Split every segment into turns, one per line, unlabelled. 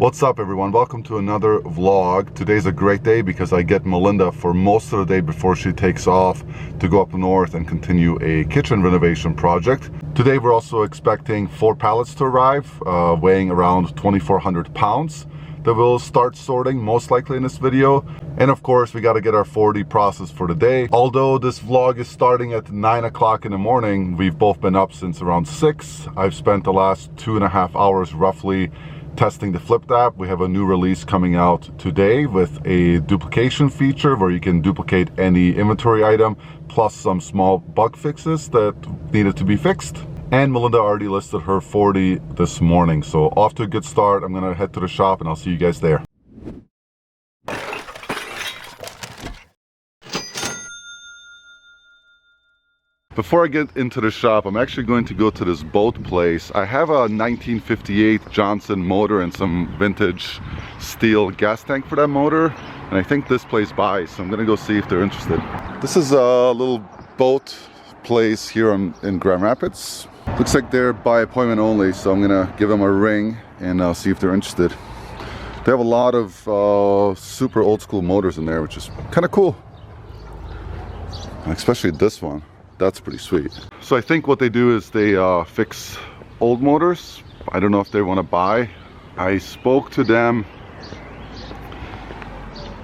What's up everyone, welcome to another vlog. Today's a great day because I get Melinda for most of the day before she takes off to go up north and continue a kitchen renovation project. Today we're also expecting 4 pallets to arrive, weighing around 2,400 pounds that we'll start sorting most likely in this video. And of course we got to get our 4D process for the day. Although this vlog is starting at 9 o'clock in the morning, we've both been up since around 6. I've spent the last 2.5 hours roughly testing the Flipped app. We have a new release coming out today with a duplication feature where you can duplicate any inventory item plus some small bug fixes that needed to be fixed. And Melinda already listed her 40 this morning, so off to a good start. I'm gonna head to the shop and I'll see you guys there. Before I get into the shop, I'm actually going to go to this boat place. I have a 1958 Johnson motor and some vintage steel gas tank for that motor, and I think this place buys, so I'm gonna go see if they're interested. This is a little boat place here in Grand Rapids. Looks like they're by appointment only, so I'm gonna give them a ring and see if they're interested. They have a lot of super old school motors in there, which is kind of cool, especially this one. That's pretty sweet. So I think what they do is they fix old motors. I don't know if they want to buy. I spoke to them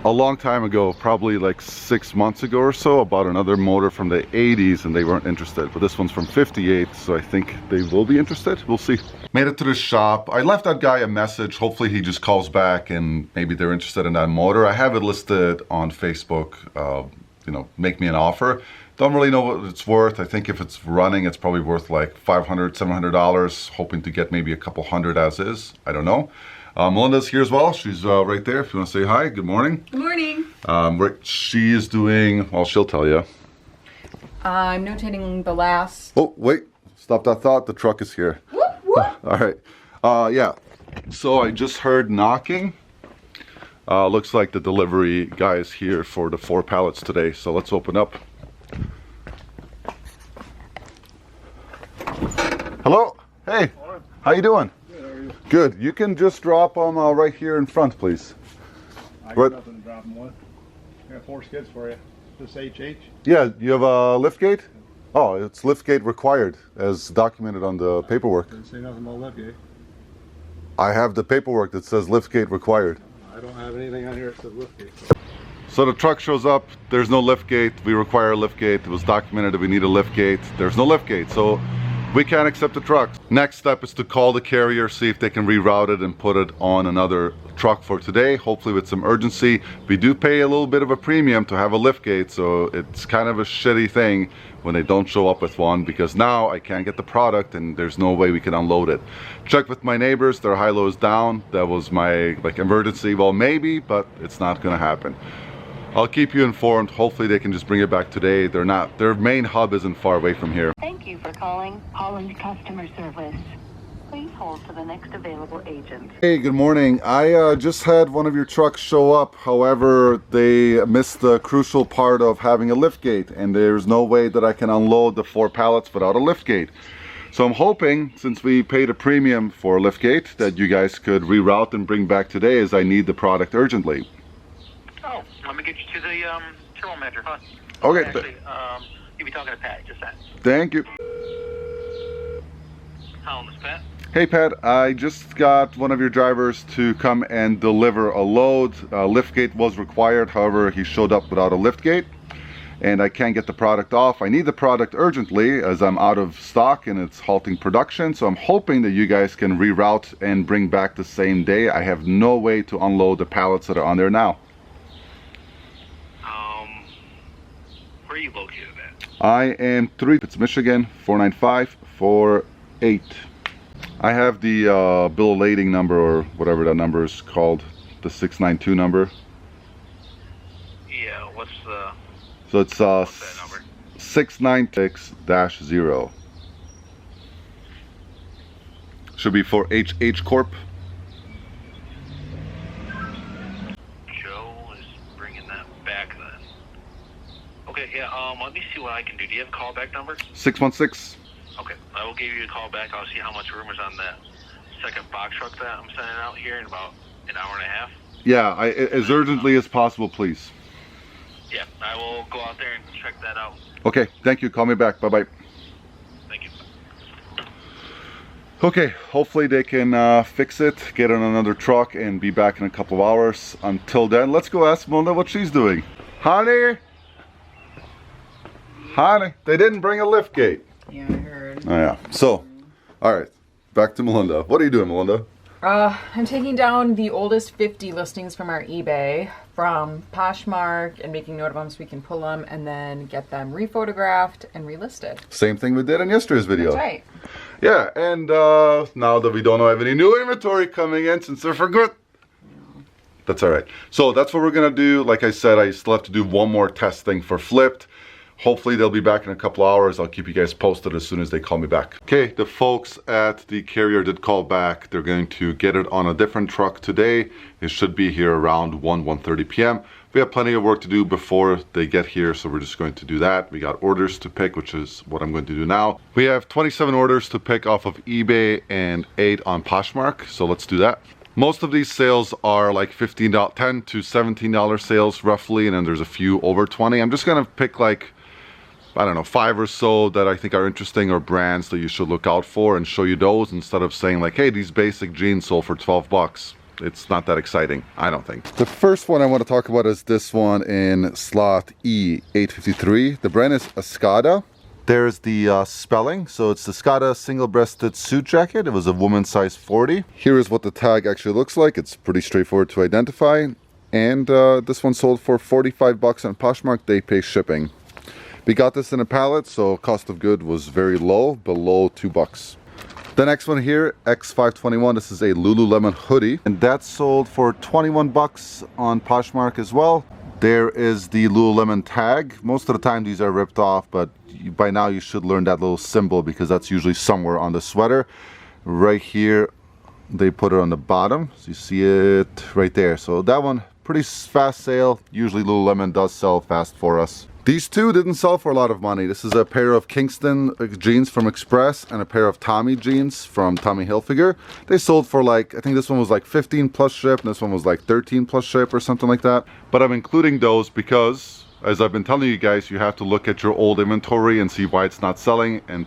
a long time ago, probably like 6 months ago or so, about another motor from the 80s, and they weren't interested. But this one's from 58, so I think they will be interested. We'll see. Made it to the shop. I left that guy a message. Hopefully he just calls back and maybe they're interested in that motor. I have it listed on Facebook. You know, make me an offer. Don't really know what it's worth. I think if it's running, it's probably worth like $500, $700, hoping to get maybe a couple hundred as is. I don't know. Melinda's here as well. She's right there. If you want to say hi, good morning.
Good morning.
She is doing, well, she'll tell you.
I'm notating the last.
Oh, wait. Stop that thought. The truck is here.
Whoop, whoop.
All right. Yeah. So I just heard knocking. Looks like the delivery guy is here for the 4 pallets today. So let's open up. Hello. Hey. How you doing?
Good, how are you?
Good. You can just drop them right here in front, please.
I got nothing to drop them with. I got 4 skids for you. This HH?
Yeah. You have a lift gate? Oh, it's lift gate required as documented on the paperwork.
Didn't say nothing about lift gate.
I have the paperwork that says lift gate required.
I don't have anything on here that says lift gate.
So the truck shows up, there's no lift gate, we require a lift gate, it was documented that we need a lift gate, there's no lift gate, so we can't accept the truck. Next step is to call the carrier, see if they can reroute it and put it on another truck for today, hopefully with some urgency. We do pay a little bit of a premium to have a lift gate, so it's kind of a shitty thing when they don't show up with one, because now I can't get the product and there's no way we can unload it. Check with my neighbors, their high-low is down. That was my emergency, well maybe, but it's not gonna happen. I'll keep you informed. Hopefully they can just bring it back today. Their main hub isn't far away from here.
Thank you for calling Holland Customer Service. Please hold for the next available agent.
Hey, good morning. I just had one of your trucks show up. However, they missed the crucial part of having a lift gate, and there's no way that I can unload the 4 pallets without a lift gate. So I'm hoping, since we paid a premium for a lift gate, that you guys could reroute and bring back today, as I need the product urgently.
Oh, let me get you to the terminal manager, huh?
Okay.
Actually, you'll be talking to Pat, just that.
Thank you.
Hello, Miss Pat.
Hey Pat, I just got one of your drivers to come and deliver a load. Lift gate was required, however he showed up without a lift gate and I can't get the product off. I need the product urgently as I'm out of stock and it's halting production, so I'm hoping that you guys can reroute and bring back the same day. I have no way to unload the pallets that are on there now.
Where are you located at?
I am 3, it's Michigan, 49548. I have the bill of lading number, or whatever that number is called, the 692 number.
Yeah, what's the...
So it's
what's that number?
696-0. Should be for HH Corp.
Joe is bringing that back then. Okay, yeah, let me see what I can do. Do you have a callback number?
616.
Okay, I will give you a call back. I'll see how much room is on that second box truck that I'm sending out here in about an hour and a half.
Yeah, as urgently as possible, please.
Yeah, I will go out there and check that out.
Okay, thank you. Call me back. Bye-bye.
Thank you.
Okay, hopefully they can fix it, get on another truck, and be back in a couple of hours. Until then, let's go ask Melinda what she's doing. Honey? Honey, they didn't bring a lift gate.
Yeah, I heard.
Oh yeah. So, all right, back to Melinda. What are you doing, Melinda?
I'm taking down the oldest 50 listings from our eBay from Poshmark and making note of them so we can pull them and then get them rephotographed and relisted.
Same thing we did in yesterday's video.
That's right.
Yeah, and now that we don't have any new inventory coming in since they're for good, that's all right. So that's what we're gonna do. Like I said, I still have to do one more testing for Flipped. Hopefully they'll be back in a couple hours. I'll keep you guys posted as soon as they call me back. Okay, the folks at the carrier did call back. They're going to get it on a different truck today. It should be here around 1:30 p.m. We have plenty of work to do before they get here, so we're just going to do that. We got orders to pick, which is what I'm going to do now. We have 27 orders to pick off of eBay and 8 on Poshmark, so let's do that. Most of these sales are like $10 to $17 sales roughly, and then there's a few over 20. I'm just gonna pick like, I don't know, 5 or so that I think are interesting or brands that you should look out for and show you those instead of saying like, hey, these basic jeans sold for 12 bucks. It's not that exciting, I don't think. The first one I want to talk about is this one in slot E853. The brand is Escada. There's the spelling. So it's the Escada single-breasted suit jacket. It was a woman's size 40. Here is what the tag actually looks like. It's pretty straightforward to identify. And this one sold for 45 bucks on Poshmark. They pay shipping. We got this in a pallet, so cost of good was very low, below 2 bucks. The next one here, X521, this is a Lululemon hoodie, and that sold for 21 bucks on Poshmark as well. There is the Lululemon tag. Most of the time these are ripped off, but by now you should learn that little symbol because that's usually somewhere on the sweater. Right here, they put it on the bottom, so you see it right there. So that one, pretty fast sale. Usually Lululemon does sell fast for us. These two didn't sell for a lot of money. This is a pair of Kingston jeans from Express and a pair of Tommy jeans from Tommy Hilfiger. They sold for like, I think this one was like 15 plus ship and this one was like 13 plus ship or something like that. But I'm including those because, as I've been telling you guys, you have to look at your old inventory and see why it's not selling and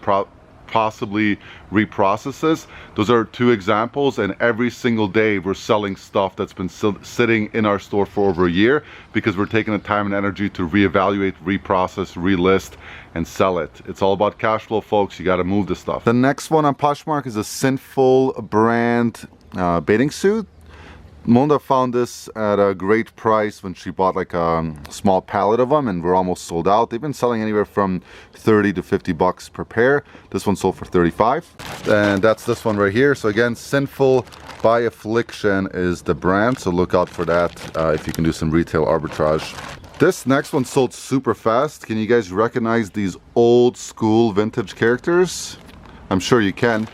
possibly reprocesses. Those are 2 examples, and every single day we're selling stuff that's been sitting in our store for over a year because we're taking the time and energy to reevaluate, reprocess, relist, and sell it. It's all about cash flow, folks. You got to move the stuff. The next one on Poshmark is a Sinful brand bathing suit. Melinda found this at a great price when she bought like a small pallet of them, and we're almost sold out. They've been selling anywhere from 30 to 50 bucks per pair. This one sold for 35, and that's this one right here. So again, Sinful by Affliction is the brand, so look out for that if you can do some retail arbitrage. This next one sold super fast. Can you guys recognize these old school vintage characters? I'm sure you can.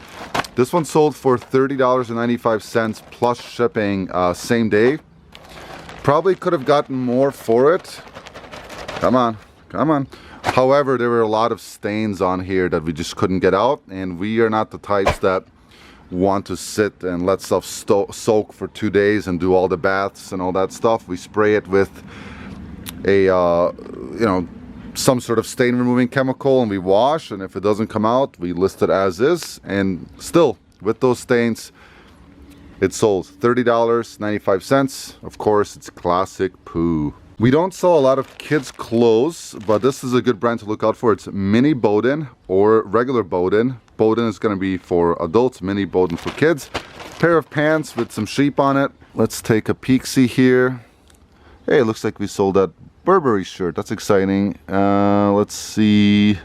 This one sold for $30.95 plus shipping same day. Probably could have gotten more for it. Come on, come on. However, there were a lot of stains on here that we just couldn't get out, and we are not the types that want to sit and let stuff soak for 2 days and do all the baths and all that stuff. We spray it with a some sort of stain removing chemical and we wash, and if it doesn't come out, we list it as is, and still with those stains it sold $30.95. Of course, it's classic poo. We don't sell a lot of kids clothes, but this is a good brand to look out for. It's Mini Bowden or regular Bowden. Bowden is going to be for adults, Mini Bowden for kids. Pair of pants with some sheep on it. Let's take a peek-see here. Hey, it looks like we sold that Burberry shirt. That's exciting. Let's see.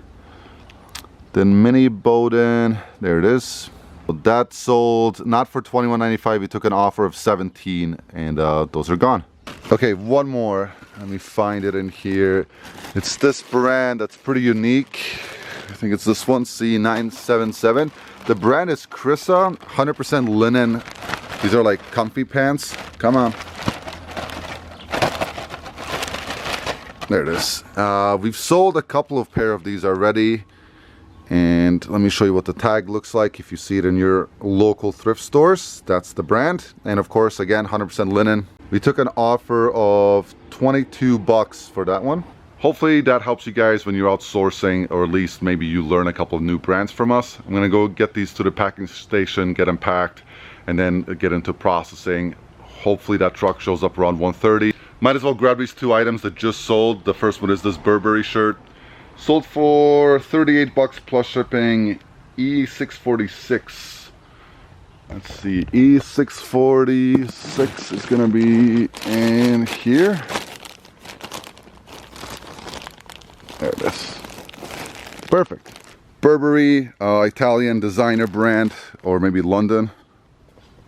Then Mini Bowden. There it is. That sold not for $21.95. We took an offer of $17, and those are gone. Okay, one more. Let me find it in here. It's this brand that's pretty unique. I think it's this one, C977. The brand is Krissa, 100% linen. These are like comfy pants. Come on. There it is. We've sold a couple of pair of these already, And let me show you what the tag looks like. If you see it in your local thrift stores, that's the brand. And of course, again, 100% linen. We took an offer of $22 for that one. Hopefully that helps you guys when you're outsourcing, or at least maybe you learn a couple of new brands from us. I'm gonna go get these to the packing station, get them packed, and then get into processing. Hopefully that truck shows up around 1:30. Might as well grab these two items that just sold. The first one is this Burberry shirt. Sold for $38 plus shipping, E646. Let's see, E646 is gonna be in here. There it is. Perfect. Burberry, Italian designer brand, or maybe London,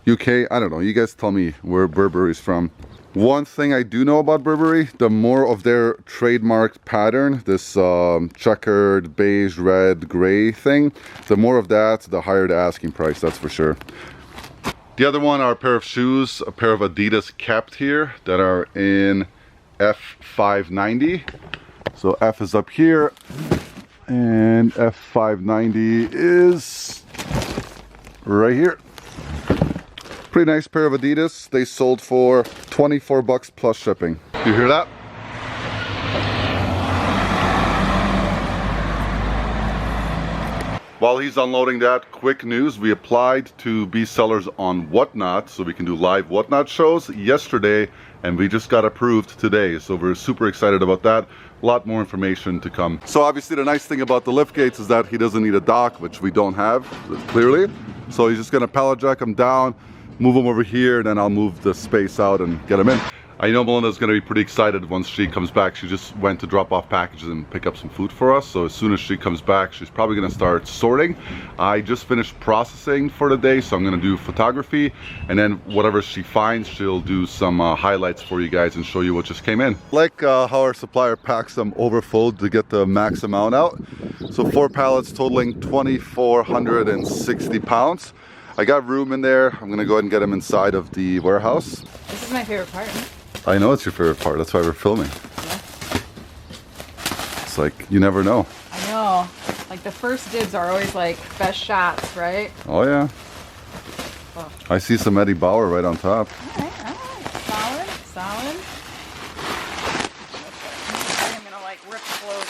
UK, I don't know. You guys tell me where Burberry's from. One thing I do know about Burberry, the more of their trademark pattern, this checkered beige, red, gray thing, the more of that, the higher the asking price, that's for sure. The other one are a pair of shoes, a pair of Adidas Kept here that are in F590. So F is up here, and F590 is right here. Pretty nice pair of Adidas. They sold for $24 plus shipping. You hear that? While he's unloading that, quick news. We applied to be sellers on Whatnot, so we can do live Whatnot shows yesterday, and we just got approved today. So we're super excited about that. A lot more information to come. So obviously the nice thing about the lift gates is that he doesn't need a dock, which we don't have, clearly. So he's just gonna pallet jack them down, move them over here, and then I'll move the space out and get them in. I know Melinda's gonna be pretty excited once she comes back. She just went to drop off packages and pick up some food for us. So as soon as she comes back, she's probably gonna start sorting. I just finished processing for the day, so I'm gonna do photography, and then whatever she finds, she'll do some highlights for you guys and show you what just came in. Like how our supplier packs them overfold to get the max amount out. So 4 pallets totaling 2,460 pounds. I got room in there. I'm gonna go ahead and get them inside of the warehouse.
This is my favorite part.
I know it's your favorite part. That's why we're filming.
Yeah.
It's like, you never know.
I know. Like the first dibs are always like best shots, right?
Oh yeah.
Oh.
I see some Eddie Bauer right on top.
All right. Solid, solid. I'm gonna like rip clothing.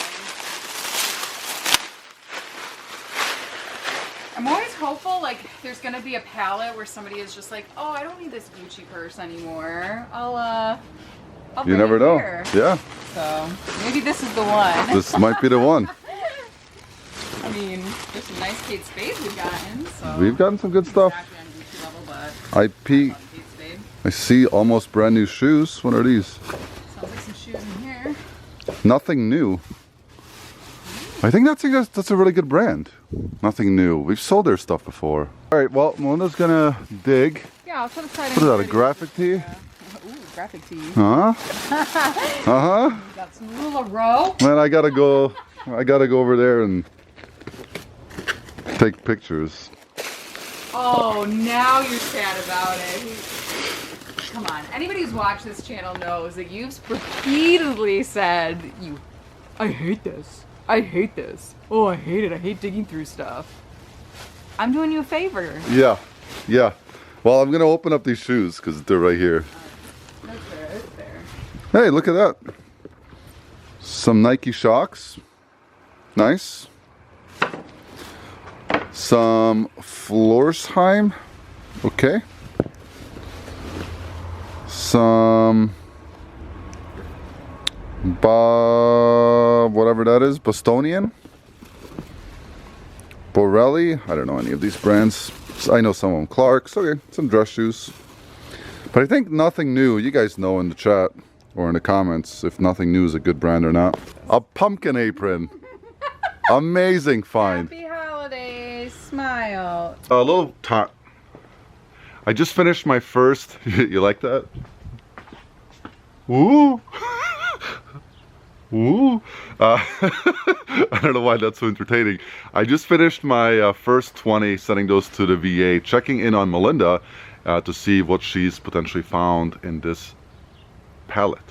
I'm always hopeful, like, there's gonna be a pallet where somebody is just like, oh, I don't need this Gucci purse anymore. I'll
You never know.
here.
Yeah.
So maybe this is the one.
This might be the one.
I mean, there's some nice Kate Spade we've gotten. So
We've gotten some good stuff.
exactly on Gucci level, but
I peek.
Kate Spade.
I see almost brand new shoes. What are these?
Sounds like some shoes in here.
Nothing new. I think that's a really good brand. Nothing new. We've sold their stuff before. All right, well, Melinda's gonna dig.
Yeah, I'll try to try to.
What is that, a graphic tee?
Ooh, graphic tee.
Huh? Uh-huh.
Got some LuLaRoe.
Man, I gotta go over there and take pictures.
Oh, now you're sad about it. Come on. Anybody who's watched this channel knows that you've repeatedly said, I hate this. I hate this. Oh, I hate it. I hate digging through stuff. I'm doing you a favor.
Yeah, yeah. Well, I'm gonna open up these shoes because they're right here.
That's fair. That's fair.
Hey, look at that. Some Nike Shocks. Nice. Some Florsheim. Okay. Some whatever that is, Bostonian, Borelli. I don't know any of these brands. I know some of them. Clark's. Okay, some dress shoes. But I think nothing new. You guys know in the chat or in the comments if nothing new is a good brand or not. A pumpkin apron. Amazing find.
Happy holidays. Smile.
A little top. I just finished my first. You like that? Ooh. Ooh. I don't know why that's so entertaining. I just finished my first 20, sending those to the VA, checking in on Melinda to see what she's potentially found in this pallet.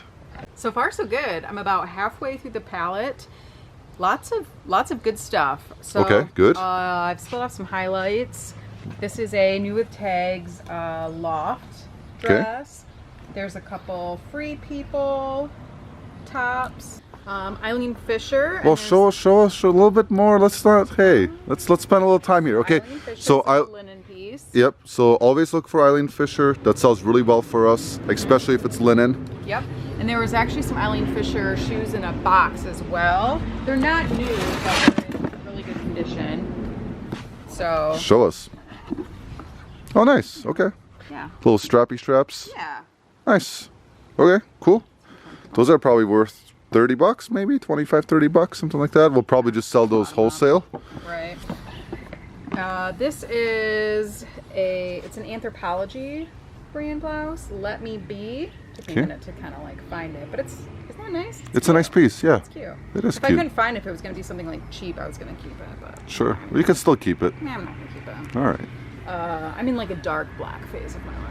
So far, so good. I'm about halfway through the pallet, lots of good stuff. So,
Okay, good.
I've split off some highlights. This is a new with tags loft dress. There's a couple Free People tops. Eileen Fisher.
Well, show us a little bit more. Let's not. Hey, let's spend a little time here. Okay,
Eileen Fisher's
so
a linen piece.
Yep. So always look for Eileen Fisher. That sells really well for us, especially if it's linen.
Yep. And there was actually some Eileen Fisher shoes in a box as well. They're not new, but they're in really good condition. So.
Show us. Oh, nice. Okay.
Yeah.
Little strappy straps.
Yeah.
Nice. Okay. Cool. Those are probably worth $30, maybe $25-$30, something like that. We'll probably just sell those wholesale.
Right. This is it's an Anthropology brand blouse. Let Me Be. Took me a minute to kind of like find it, but isn't that nice?
It's a nice piece, yeah.
It's cute.
It is
if I
cute.
couldn't find it, if it was going to be something like cheap, I was going to keep it. But
Sure. Well, you can still keep it.
nah, I'm not going to keep it.
All right.
I'm in like a dark black phase of my life.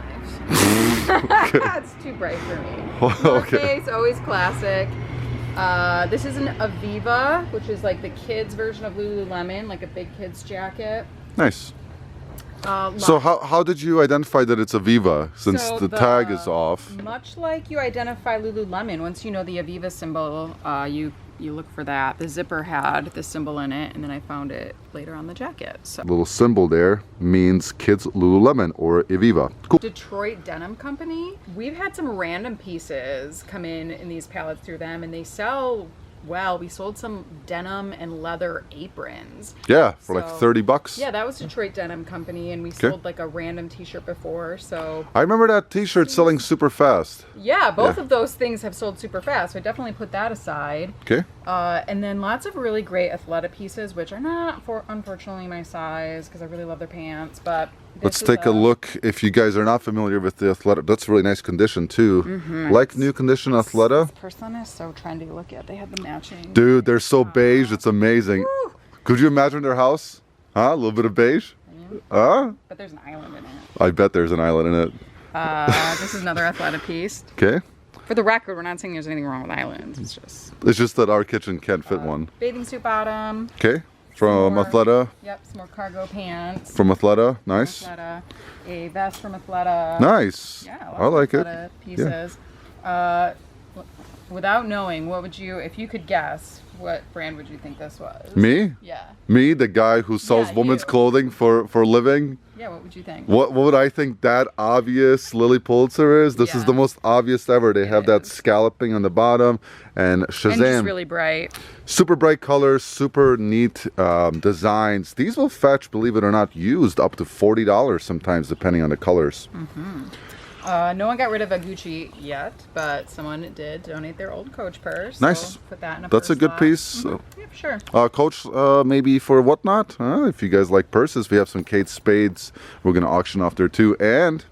It's too bright for me. North
Okay.
Face, always classic. This is an Aviva, which is like the kids version of Lululemon, like a big kids jacket.
Nice. So how did you identify that it's Aviva since
So
the tag is off?
Much like you identify Lululemon, once you know the Aviva symbol, you look for that. The zipper had the symbol in it, and then I found it later on the jacket. So
Little symbol there means kids Lululemon or Aviva. Cool.
Detroit Denim Company. We've had some random pieces come in these pallets through them, and they sell well. We sold some denim and leather aprons.
Yeah, for like
So-
$30.
Yeah, that was Detroit Denim Company, and we sold like a random t-shirt before, so
I remember that t-shirt selling super fast.
yeah, both
Yeah.
of those things have sold super fast, so I definitely put that aside.
Okay.
And then lots of really great Athleta pieces, which are not, unfortunately, my size, because I really love their pants, but
Let's
this is
take a look. If you guys are not familiar with the Athleta, that's really nice condition too. Like new condition Athleta.
This person is so trendy to look at. They have the matching.
Dude, they're so beige, it's amazing. Could you imagine their house? Huh? A little bit of beige? Huh?
But there's an island in it.
I bet there's an island in it.
This is another Athleta piece.
Okay.
For the record, we're not saying there's anything wrong with islands.
It's just that our kitchen can't fit one.
Bathing suit bottom.
Okay. From
more-
Athleta.
Yep, some more cargo pants.
From Athleta. Nice.
Athleta. A vest from Athleta.
Nice.
Yeah,
I like it.
Athleta pieces. Without knowing, what would you, if you could guess, what brand would you think this was?
Me?
Yeah.
Me, the guy who sells
Yeah,
women's
you.
clothing for a living.
Yeah, what would you think?
What would I think that obvious Lily Pulitzer is? This is
Yeah.
the most obvious ever. They have that
is.
scalloping on the bottom and Shazam.
And just really bright.
Super bright colors, super neat designs. These will fetch, believe it or not, used up to $40 sometimes, depending on the colors.
No one got rid of a Gucci yet, but someone did donate their old Coach purse.
Nice.
So put that in a
That's a
purse
good
slot.
piece.
Yeah, sure.
Coach, maybe for whatnot. If you guys like purses, we have some Kate Spades. We're going to auction off there too. And,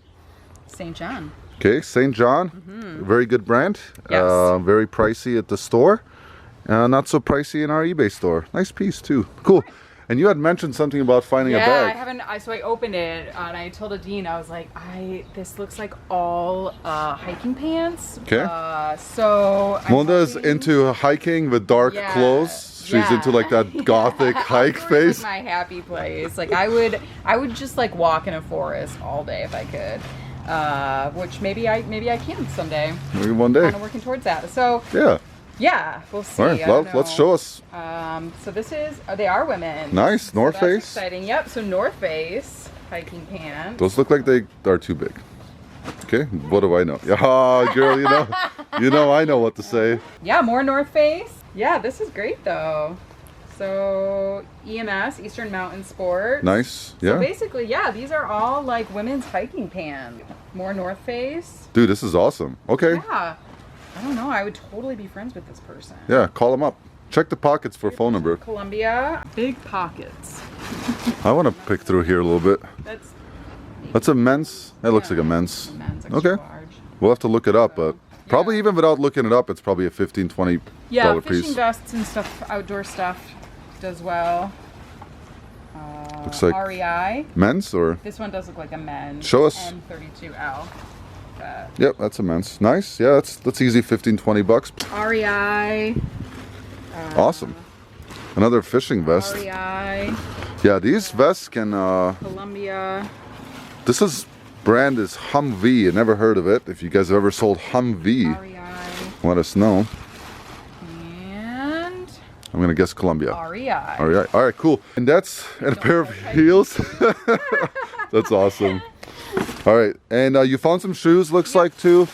St. John.
okay, St. John. Very good brand.
Yes.
Very pricey at the store. Not so pricey in our eBay store. Nice piece too. Cool. And you had mentioned something about finding a
Yeah,
bag.
I haven't. So I opened it and I told Adine, I was like, this looks like all hiking pants.
Okay.
So I'm
Melinda's
hoping-
into hiking with dark
Yeah,
clothes. She's
yeah.
into like that gothic hike
Outdoors
face.
is my happy place. Like I would just like walk in a forest all day if I could. Which maybe I can someday.
Maybe one day.
Kind of working towards that. So
Yeah.
we'll see.
All right.
I
Well,
don't
let's
know.
show us.
So this is they are women.
Nice.
So
North
that's
Face.
exciting. Yep. So North Face hiking pants.
Those look like they are too big. Okay. What do I know? Yeah, girl. You know I know what to say.
Yeah, more North Face. Yeah, this is great though. So EMS, Eastern Mountain Sports.
Nice.
So
Yeah.
basically, yeah, these are all like women's hiking pants. More North Face.
Dude, this is awesome. Okay.
Yeah. I don't know. I would totally be friends with this person.
Yeah. Call them up. Check the pockets for a phone number.
Columbia. Big pockets.
I want to pick through here a little bit. That's a men's. That looks like a men's.
Men's extra
Okay.
large.
We'll have to look it up, but probably even without looking it up, it's probably a $15, $20
Yeah, fishing
piece.
vests and stuff, outdoor stuff does well.
Looks like
REI.
men's or?
This one does look like a men's.
Show us.
M32L. But
Yep, that's a men's. Nice. Yeah, that's easy. $15, $20.
REI.
Awesome. Another fishing vest.
REI,
Yeah, these vests can,
Columbia.
this is brand is Humvee. I never heard of it. If you guys have ever sold Humvee,
REI.
let us know.
And
I'm gonna guess Columbia.
REI.
All right, cool. And that's and a pair of heels. That's awesome. All right, and you found some shoes, looks like too.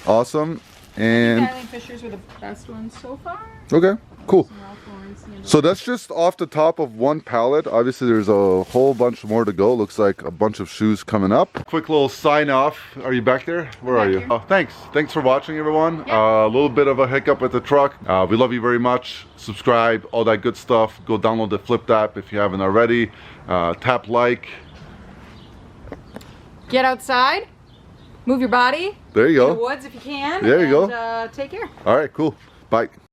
Awesome. And
I think Fishers were the best ones so far.
okay, cool.
Ralph Lauren, Sandals.
So that's just off the top of one pallet. Obviously, there's a whole bunch more to go. Looks like a bunch of shoes coming up. Quick little sign off. Are you back there? Where are you?
here.
Oh, thanks for watching, everyone. A little bit of a hiccup with the truck. We love you very much. Subscribe, all that good stuff. Go download the Flipped app if you haven't already. Tap like.
Get outside. Move your body.
There you
In the
go.
woods if you can.
There you
and,
go.
Take care.
All right, cool. Bye.